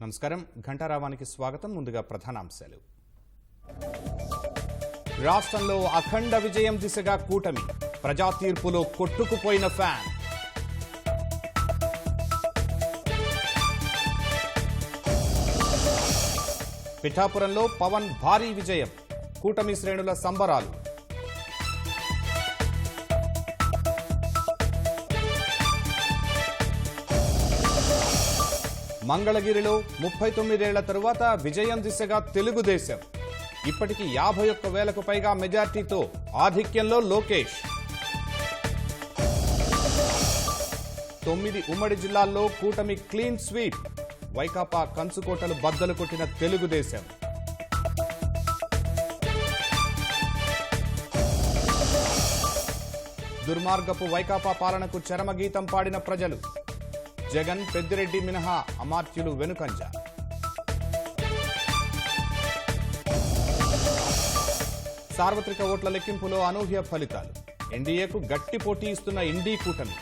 నమస్కారం ఘంటారావానికి స్వాగతం. ముందుగా ప్రధానాంశాలు. రాష్ట్రంలో అఖండ విజయం దిశగా కూటమి, ప్రజా తీర్పులో కొట్టుకుపోయిన ఫ్యాన్. పిఠాపురంలో పవన్ భారీ విజయం, కూటమి శ్రేణుల సంబరాలు. మంగళగిరిలో 39 ఏళ్ల తరువాత విజయం దిశగా తెలుగుదేశం. ఇప్పటికి 51,000కు పైగా మెజార్టీతో ఆధిక్యంలో లోకేష్. 9 ఉమ్మడి జిల్లాల్లో కూటమి క్లీన్ స్వీప్, వైకాపా కంచుకోటలు బద్దలు కొట్టిన తెలుగుదేశం. దుర్మార్గపు వైకాపా పాలనకు చరమగీతం పాడిన ప్రజలు. జగన్, పెద్దిరెడ్డి మినహా అమాత్యులు వెనుకంజ. సార్వత్రిక ఓట్ల లెక్కింపులో అనూహ్య ఫలితాలు. ఎన్డీఏకు గట్టి పోటీ ఇస్తున్న ఇండీ కూటమి.